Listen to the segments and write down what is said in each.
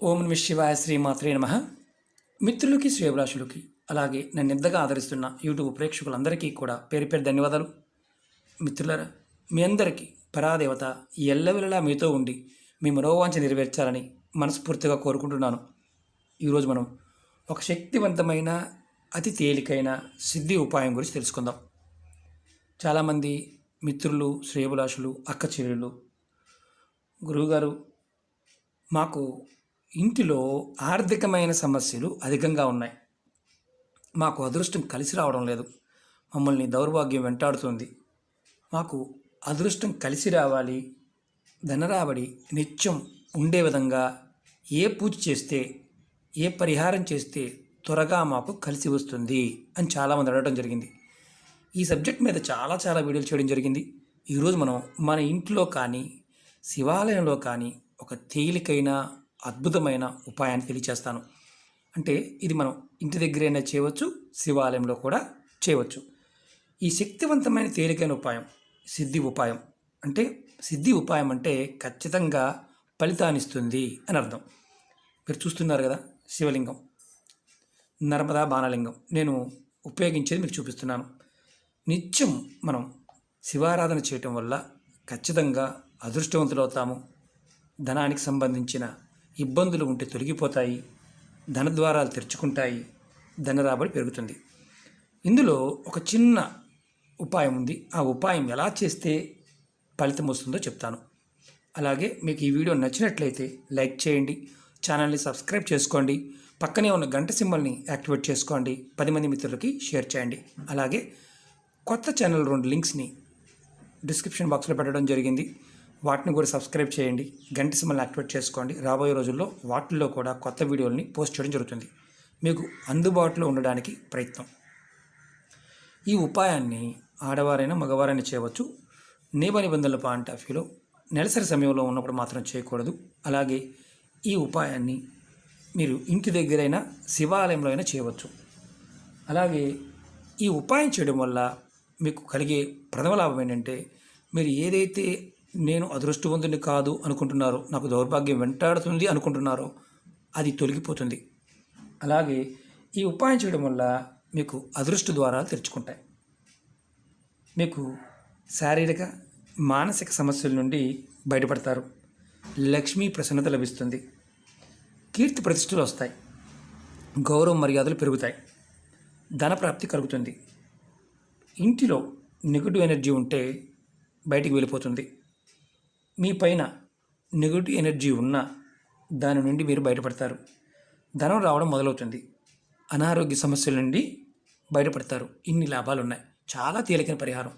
ఓం నమ శివాయ శ్రీమాత్రే నమ. మిత్రులకి శ్రేయభిలాషులకి అలాగే నన్ను ఎంతగా ఆదరిస్తున్న యూట్యూబ్ ప్రేక్షకులందరికీ కూడా పేరు పేరు ధన్యవాదాలు. మిత్రులారా, మీ అందరికీ పరాదేవత ఎల్లవెల్లలా మీతో ఉండి మీ మనోవాంఛ నెరవేర్చాలని మనస్ఫూర్తిగా కోరుకుంటున్నాను. ఈరోజు మనం ఒక శక్తివంతమైన అతి తేలికైన సిద్ధి ఉపాయం గురించి తెలుసుకుందాం. చాలామంది మిత్రులు, శ్రేయభిలాషులు, అక్క చెల్లెళ్ళు, గురువుగారు, మాకు ఇంటిలో ఆర్థికమైన సమస్యలు అధికంగా ఉన్నాయి, మాకు అదృష్టం కలిసి రావడం లేదు, మమ్మల్ని దౌర్భాగ్యం వెంటాడుతుంది, మాకు అదృష్టం కలిసి రావాలి, ధనరాబడి నిత్యం ఉండే విధంగా ఏ పూజ చేస్తే, ఏ పరిహారం చేస్తే త్వరగా మాకు కలిసి వస్తుంది అని చాలామంది అడగడం జరిగింది. ఈ సబ్జెక్ట్ మీద చాలా వీడియోలు చేయడం జరిగింది. ఈరోజు మనం మన ఇంట్లో కానీ శివాలయంలో కానీ ఒక తేలికైన అద్భుతమైన ఉపాయాన్ని తెలియచేస్తాను. అంటే ఇది మనం ఇంటి దగ్గరైనా చేయవచ్చు, శివాలయంలో కూడా చేయవచ్చు. ఈ శక్తివంతమైన తేలికైన ఉపాయం సిద్ధి ఉపాయం. అంటే సిద్ధి ఉపాయం అంటే ఖచ్చితంగా ఫలితాన్నిస్తుంది అని అర్థం. మీరు చూస్తున్నారు కదా, శివలింగం, నర్మదా బాణలింగం నేను ఉపయోగించేది మీకు చూపిస్తున్నాను. నిత్యం మనం శివారాధన చేయటం వల్ల ఖచ్చితంగా అదృష్టవంతులు అవుతాము. ధనానికి సంబంధించిన ఇబ్బందులు ఉంటే తొలగిపోతాయి, ధనద్వారాలు తెరుచుకుంటాయి, ధనరాబడి పెరుగుతుంది. ఇందులో ఒక చిన్న ఉపాయం ఉంది. ఆ ఉపాయం ఎలా చేస్తే ఫలితం వస్తుందో చెప్తాను. అలాగే మీకు ఈ వీడియో నచ్చినట్లయితే లైక్ చేయండి, ఛానల్ని సబ్స్క్రైబ్ చేసుకోండి, పక్కనే ఉన్న గంట సింబల్ని యాక్టివేట్ చేసుకోండి, 10 మంది మిత్రులకి షేర్ చేయండి. అలాగే కొత్త ఛానల్ 2 లింక్స్ని డిస్క్రిప్షన్ బాక్స్లో పెట్టడం జరిగింది, వాటిని కూడా సబ్స్క్రైబ్ చేయండి, గంట సింబల్ని యాక్టివేట్ చేసుకోండి. రాబోయే రోజుల్లో వాటిల్లో కూడా కొత్త వీడియోలని పోస్ట్ చేయడం జరుగుతుంది, మీకు అందుబాటులో ఉండడానికి ప్రయత్నం. ఈ ఉపాయాన్ని ఆడవారైనా మగవారైనా చేయవచ్చు. నియమ నిబంధనల పాయింట్ ఆఫ్ వ్యూలో నెలసరి సమయంలో ఉన్నప్పుడు మాత్రం చేయకూడదు. అలాగే ఈ ఉపాయాన్ని మీరు ఇంటి దగ్గరైనా శివాలయంలో అయినా చేయవచ్చు. అలాగే ఈ ఉపాయం చేయడం వల్ల మీకు కలిగే ప్రథమ లాభం ఏంటంటే, మీరు ఏదైతే నేను అదృష్టవంతుని కాదు అనుకుంటున్నారో, నాకు దౌర్భాగ్యం వెంటాడుతుంది అనుకుంటున్నారో అది తొలగిపోతుంది. అలాగే ఈ ఉపాయం చేయడం వల్ల మీకు అదృష్ట ద్వారాలు తెరుచుకుంటాయి. మీకు శారీరక మానసిక సమస్యల నుండి బయటపడతారు, లక్ష్మీ ప్రసన్నత లభిస్తుంది, కీర్తి ప్రతిష్టలు వస్తాయి, గౌరవ మర్యాదలు పెరుగుతాయి, ధనప్రాప్తి కలుగుతుంది. ఇంటిలో నెగటివ్ ఎనర్జీ ఉంటే బయటికి వెళ్ళిపోతుంది. మీ పైన నెగటివ్ ఎనర్జీ ఉన్నా దాని నుండి మీరు బయటపడతారు, ధనం రావడం మొదలవుతుంది, అనారోగ్య సమస్యల నుండి బయటపడతారు. ఇన్ని లాభాలు ఉన్నాయి. చాలా తేలికైన పరిహారం.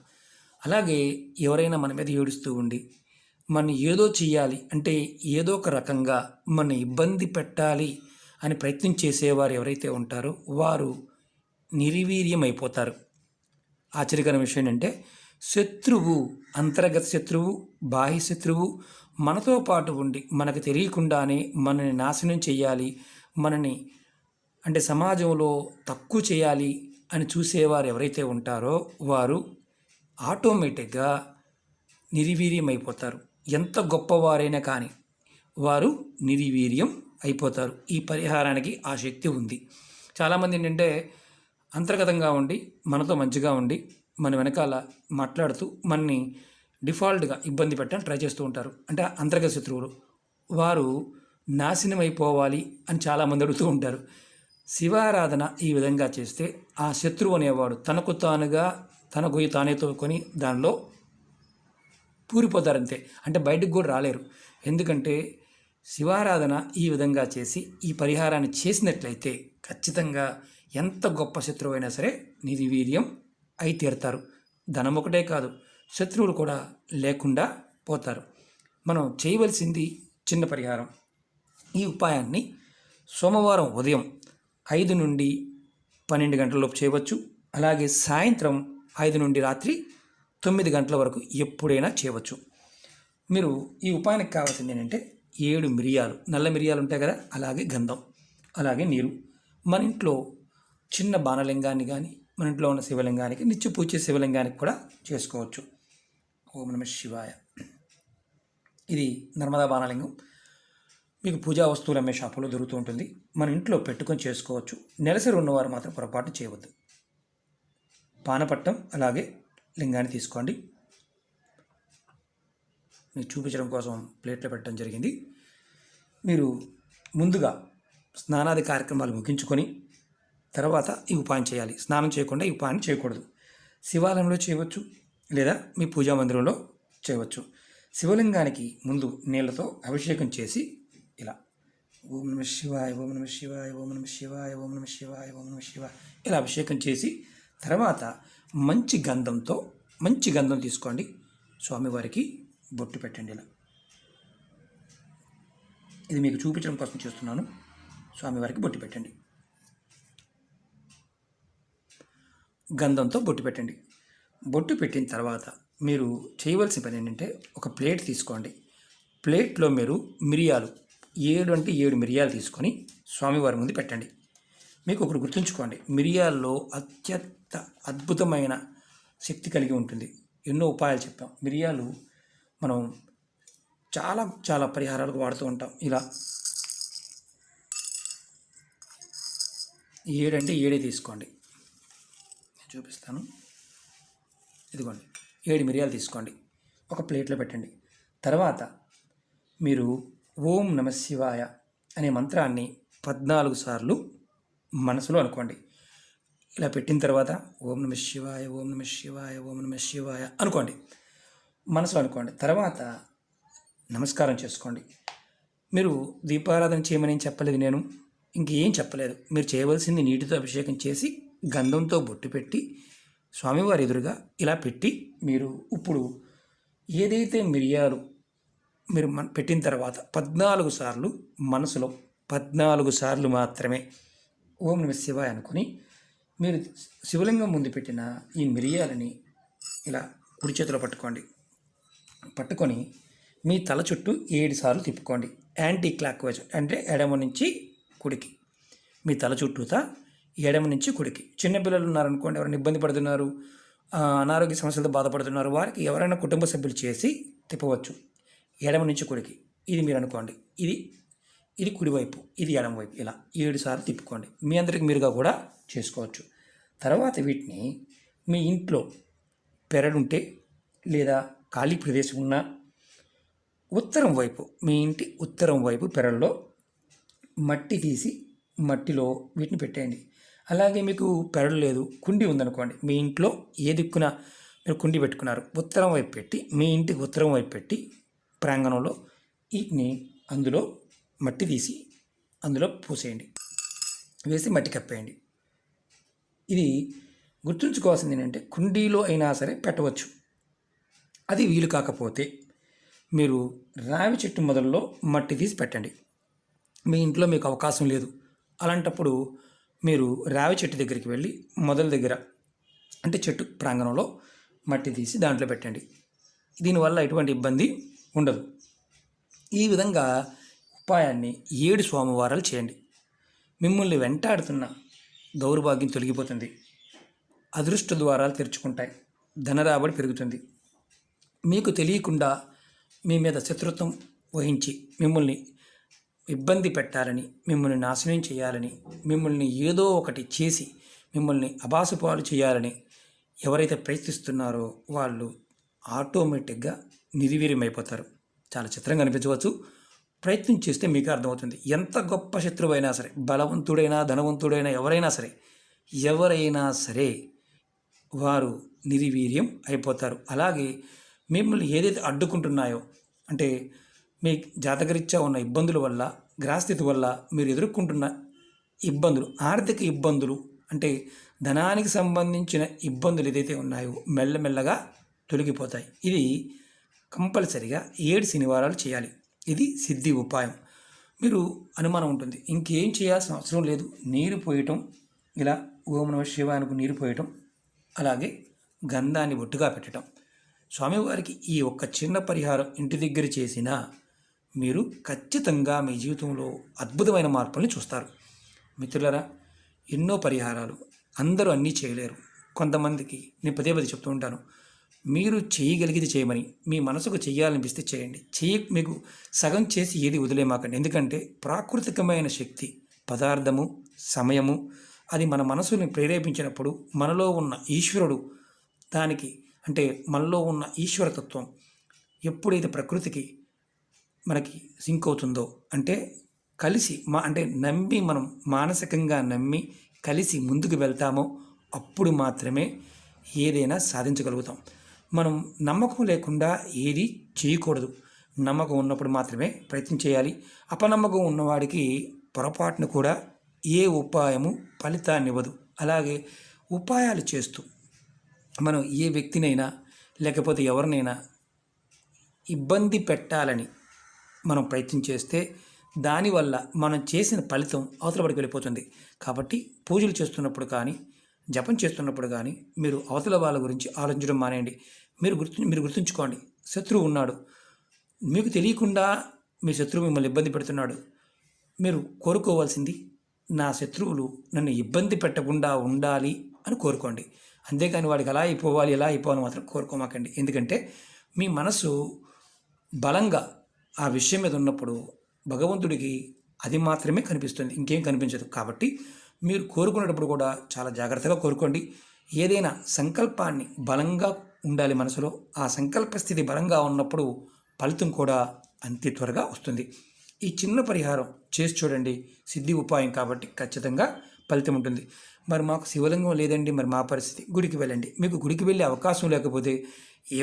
అలాగే ఎవరైనా మన మీద ఏడుస్తూ ఉండి మన ఏదో చెయ్యాలి అంటే, ఏదో ఒక రకంగా మన ఇబ్బంది పెట్టాలి అని ప్రయత్నం చేసేవారు ఎవరైతే ఉంటారో వారు నిర్వీర్యం అయిపోతారు. ఆశ్చర్యకరమైన విషయం ఏంటంటే, శత్రువు, అంతర్గత శత్రువు, బాహ్య శత్రువు మనతో పాటు ఉండి మనకు తెలియకుండానే మనని నాశనం చేయాలి, మనని అంటే సమాజంలో తక్కువ చేయాలి అని చూసేవారు ఎవరైతే ఉంటారో వారు ఆటోమేటిక్గా నిర్వీర్యం అయిపోతారు. ఎంత గొప్పవారైనా కానీ వారు నిర్వీర్యం అయిపోతారు. ఈ పరిహారానికి ఆ శక్తి ఉంది. చాలామంది ఏంటంటే అంతర్గతంగా ఉండి మనతో మంచిగా ఉండి మన వెనకాల మాట్లాడుతూ మనని డిఫాల్ట్గా ఇబ్బంది పెట్టడానికి ట్రై చేస్తూ ఉంటారు. అంటే అంతర్గత శత్రువులు, వారు నాశనం అయిపోవాలి అని చాలామంది అడుగుతూ ఉంటారు. శివారాధన ఈ విధంగా చేస్తే ఆ శత్రువు అనేవాడు తనకు తానుగా తన గొయ్యి తానే తోకొని దానిలో పూరిపోతారంతే. అంటే బయటకు కూడా రాలేరు. ఎందుకంటే శివారాధన ఈ విధంగా చేసి ఈ పరిహారాన్ని చేసినట్లయితే ఖచ్చితంగా ఎంత గొప్ప శత్రువు అయినా సరే నిర్వీర్యం అయి తీరుతారు. ధనం ఒకటే కాదు, శత్రువులు కూడా లేకుండా పోతారు. మనం చేయవలసింది చిన్న పరిహారం. ఈ ఉపాయాన్ని సోమవారం ఉదయం 5 నుండి 12 గంటలలోపు చేయవచ్చు. అలాగే సాయంత్రం 5 నుండి రాత్రి 9 గంటల వరకు ఎప్పుడైనా చేయవచ్చు. మీరు ఈ ఉపాయానికి కావాల్సింది ఏంటంటే 7 మిరియాలు, నల్ల మిరియాలు ఉంటాయి కదా, అలాగే గంధం, అలాగే నీరు. మన ఇంట్లో చిన్న బాణలింగాన్ని కానీ మన ఇంట్లో ఉన్న శివలింగానికి, నిత్య పూజ శివలింగానికి కూడా చేసుకోవచ్చు. ఓం నమ శివాయ. ఇది నర్మదా బాణలింగం. మీకు పూజా వస్తువులు అమ్మే షాపులో దొరుకుతూ ఉంటుంది. మన ఇంట్లో పెట్టుకొని చేసుకోవచ్చు. నెలసరి ఉన్నవారు మాత్రం పొరపాటు చేయవద్దు. పానపట్టం అలాగే లింగాన్ని తీసుకోండి. మీకు చూపించడం కోసం ప్లేట్లో పెట్టడం జరిగింది. మీరు ముందుగా స్నానాది కార్యక్రమాలు ముగించుకొని తర్వాత ఈ ఉపాయం చేయాలి. స్నానం చేయకుండా ఈ ఉపాయం చేయకూడదు. శివాలయంలో చేయవచ్చు లేదా మీ పూజా మందిరంలో చేయవచ్చు. శివలింగానికి ముందు నీళ్లతో అభిషేకం చేసి ఇలా ఓం నమ శివాయ, ఓం నమ శివాయ, ఓం నమ శివాయ, ఓం నమ శివాయ, ఓం నమ శివాయ ఇలా అభిషేకం చేసి తర్వాత మంచి గంధం తీసుకోండి. స్వామివారికి బొట్టు పెట్టండి. ఇలా ఇది మీకు చూపించడం కోసం చేస్తున్నాను. స్వామివారికి బొట్టు పెట్టండి. గంధంతో బొట్టు పెట్టండి. బొట్టు పెట్టిన తర్వాత మీరు చేయవలసిన పని ఏంటంటే ఒక ప్లేట్ తీసుకోండి. ప్లేట్లో మీరు మిరియాలు 7 మిరియాలు తీసుకొని స్వామివారి ముందు పెట్టండి. మీకు ఒకటి గుర్తుంచుకోండి, మిరియాల్లో అత్యంత అద్భుతమైన శక్తి కలిగి ఉంటుంది. ఎన్నో ఉపాయాలు చెప్పాం. మిరియాలు మనం చాలా చాలా పరిహారాలకు వాడుతూ ఉంటాం. ఇలా 7 తీసుకోండి. నేను చూపిస్తాను. ఇదిగోండి 7 మిరియాలు తీసుకోండి. ఒక ప్లేట్లో పెట్టండి. తర్వాత మీరు ఓం నమ శివాయ అనే మంత్రాన్ని 14 సార్లు మనసులో అనుకోండి. ఇలా పెట్టిన తర్వాత ఓం నమ శివాయ, ఓం నమ శివాయ, ఓం నమ శివాయ అనుకోండి. మనసులో అనుకోండి. తర్వాత నమస్కారం చేసుకోండి. మీరు దీపారాధన చేయమని చెప్పలేదు, నేను ఇంకేం చెప్పలేదు. మీరు చేయవలసింది నీటితో అభిషేకం చేసి గంధంతో బొట్టు పెట్టి స్వామివారి ఎదురుగా ఇలా పెట్టి మీరు ఇప్పుడు ఏదైతే మిరియాలు మీరు పెట్టిన తర్వాత 14 సార్లు మనసులో 14 సార్లు మాత్రమే ఓం నమ శివాయ అనుకుని మీరు శివలింగం ముందు పెట్టిన ఈ మిరియాలని ఇలా కుడి చేతిలో పట్టుకొని మీ తల చుట్టూ 7 సార్లు తిప్పుకోండి. యాంటీ క్లాక్ వైజ్ అంటే ఎడమ నుంచి కుడికి. మీ తల చుట్టూతా ఎడమ నుంచి కుడికి. చిన్నపిల్లలు ఉన్నారనుకోండి, ఎవరైనా ఇబ్బంది పడుతున్నారు, అనారోగ్య సమస్యలతో బాధపడుతున్నారు, వారికి ఎవరైనా కుటుంబ సభ్యులు చేసి తిప్పవచ్చు. ఎడమ నుంచి కుడికి ఇది మీరు అనుకోండి. ఇది కుడివైపు, ఇది ఎడమవైపు. ఇలా 7 సార్లు తిప్పుకోండి. మీ అందరికి మీరుగా కూడా చేసుకోవచ్చు. తర్వాత వీటిని మీ ఇంట్లో పెరడుంటే లేదా ఖాళీ ప్రదేశం ఉన్న ఉత్తరం వైపు, మీ ఇంటి ఉత్తరం వైపు పెరల్లో మట్టి తీసి మట్టిలో వీటిని పెట్టేయండి. అలాగే మీకు పెరడు లేదు, కుండి ఉందనుకోండి, మీ ఇంట్లో ఏ దిక్కున మీరు కుండి పెట్టుకున్నారు ఉత్తరం వైపు పెట్టి, మీ ఇంటికి ఉత్తరం వైపు పెట్టి ప్రాంగణంలో వీటిని అందులో మట్టి తీసి అందులో పోసేయండి. వేసి మట్టి కప్పేయండి. ఇది గుర్తుంచుకోవాల్సింది ఏంటంటే కుండీలో అయినా సరే పెట్టవచ్చు. అది వీలు కాకపోతే మీరు రావి చెట్టు మొదల్లో మట్టి తీసి పెట్టండి. మీ ఇంట్లో మీకు అవకాశం లేదు, అలాంటప్పుడు మీరు రావి చెట్టు దగ్గరికి వెళ్ళి మొదల దగ్గర అంటే చెట్టు ప్రాంగణంలో మట్టి తీసి దాంట్లో పెట్టండి. దీనివల్ల ఎటువంటి ఇబ్బంది ఉండదు. ఈ విధంగా ఉపాయాన్ని 7 సోమవారాలు చేయండి. మిమ్మల్ని వెంటాడుతున్న దౌర్భాగ్యం తొలగిపోతుంది. అదృష్ట ద్వారాలు తెరుచుకుంటాయి. ధనరాబడి పెరుగుతుంది. మీకు తెలియకుండా మీ మీద శత్రుత్వం వహించి మిమ్మల్ని ఇబ్బంది పెట్టాలని, మిమ్మల్ని నాశనం చేయాలని, మిమ్మల్ని ఏదో ఒకటి చేసి మిమ్మల్ని అబాసుపాలు చేయాలని ఎవరైతే ప్రయత్నిస్తున్నారో వాళ్ళు ఆటోమేటిక్గా నిర్వీర్యమైపోతారు. చాలా చిత్రంగా అనిపించవచ్చు. ప్రయత్నం చేస్తే మీకు అర్థమవుతుంది. ఎంత గొప్ప శత్రువు అయినా సరే, బలవంతుడైనా ధనవంతుడైనా ఎవరైనా సరే వారు నిర్వీర్యం అయిపోతారు. అలాగే మిమ్మల్ని ఏదైతే అడ్డుకుంటున్నాయో అంటే మీ జాతకరీత్యా ఉన్న ఇబ్బందుల వల్ల, గ్రహస్థితి వల్ల మీరు ఎదుర్కొంటున్న ఇబ్బందులు, ఆర్థిక ఇబ్బందులు అంటే ధనానికి సంబంధించిన ఇబ్బందులు ఏదైతే ఉన్నాయో మెల్లమెల్లగా తొలగిపోతాయి. ఇది కంపల్సరిగా 7 శనివారాలు చేయాలి. ఇది సిద్ధి ఉపాయం. మీరు అనుమానం ఉంటుంది, ఇంకేం చేయాల్సిన అవసరం లేదు, నీరు పోయటం, ఇలా ఓం నమః శివాయకు నీరు పోయటం, అలాగే గంధాన్ని బొట్టుగా పెట్టడం. స్వామివారికి ఈ ఒక్క చిన్న పరిహారం ఇంటి దగ్గర చేసినా మీరు ఖచ్చితంగా మీ జీవితంలో అద్భుతమైన మార్పుల్ని చూస్తారు. మిత్రులారా, ఎన్నో పరిహారాలు అందరూ అన్నీ చేయలేరు. కొంతమందికి నేను పదే చెప్తూ ఉంటాను, మీరు చేయగలిగేది చేయమని, మీ మనసుకు చేయాలనిపిస్తే చేయండి. మీకు సగం చేసి ఏది వదిలేమాకండి. ఎందుకంటే ప్రాకృతికమైన శక్తి, పదార్థము, సమయము అది మన మనసుని ప్రేరేపించినప్పుడు మనలో ఉన్న ఈశ్వరుడు దానికి అంటే మనలో ఉన్న ఈశ్వరతత్వం ఎప్పుడైతే ప్రకృతికి మనకి సింక్ అవుతుందో అంటే కలిసి అంటే నమ్మి మనం మానసికంగా నమ్మి కలిసి ముందుకు వెళ్తామో అప్పుడు మాత్రమే ఏదైనా సాధించగలుగుతాం. మనం నమ్మకం లేకుండా ఏది చేయకూడదు. నమ్మకం ఉన్నప్పుడు మాత్రమే ప్రయత్నం చేయాలి. అపనమ్మకం ఉన్నవాడికి పొరపాటును కూడా ఏ ఉపాయము ఫలితాన్ని ఇవ్వదు. అలాగే ఉపాయాలు చేస్తూ మనం ఏ వ్యక్తినైనా లేకపోతే ఎవరినైనా ఇబ్బంది పెట్టాలని మనం ప్రయత్నం చేస్తే దానివల్ల మనం చేసిన ఫలితం అవతల పడికి వెళ్ళిపోతుంది. కాబట్టి పూజలు చేస్తున్నప్పుడు కానీ జపం చేస్తున్నప్పుడు కానీ మీరు అవతల వాళ్ళ గురించి ఆలోచించడం మానేయండి. మీరు గుర్తుంచుకోండి, శత్రువు ఉన్నాడు, మీకు తెలియకుండా మీ శత్రువు మిమ్మల్ని ఇబ్బంది పెడుతున్నాడు. మీరు కోరుకోవాల్సింది నా శత్రువులు నన్ను ఇబ్బంది పెట్టకుండా ఉండాలి అని కోరుకోండి. అంతేకాని వాడికి అలా అయిపోవాలి ఎలా అయిపోవాలి మాత్రం కోరుకోమాకండి. ఎందుకంటే మీ మనసు బలంగా ఆ విషయం మీద ఉన్నప్పుడు భగవంతుడికి అది మాత్రమే కనిపిస్తుంది, ఇంకేం కనిపించదు. కాబట్టి మీరు కోరుకునేటప్పుడు కూడా చాలా జాగ్రత్తగా కోరుకోండి. ఏదైనా సంకల్పాన్ని బలంగా ఉండాలి మనసులో. ఆ సంకల్ప స్థితి బలంగా ఉన్నప్పుడు ఫలితం కూడా అంతే త్వరగా వస్తుంది. ఈ చిన్న పరిహారం చేసి చూడండి, సిద్ధి ఉపాయం కాబట్టి ఖచ్చితంగా ఫలితం ఉంటుంది. మరి మాకు శివలింగం లేదండి, మరి మా పరిస్థితి, గుడికి వెళ్ళండి. మీకు గుడికి వెళ్ళే అవకాశం లేకపోతే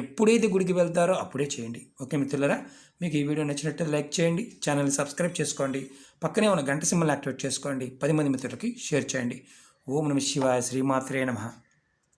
ఎప్పుడైతే గుడికి వెళ్తారో అప్పుడే చేయండి. ఓకే మిత్రులారా, మీకు ఈ వీడియో నచ్చినట్లయితే లైక్ చేయండి, ఛానల్ని సబ్స్క్రైబ్ చేసుకోండి, పక్కనే ఉన్న గంట సింబల్ని యాక్టివేట్ చేసుకోండి, 10 మంది మిత్రులకి షేర్ చేయండి. ఓం నమః శివాయ, శ్రీమాత్రే నమః.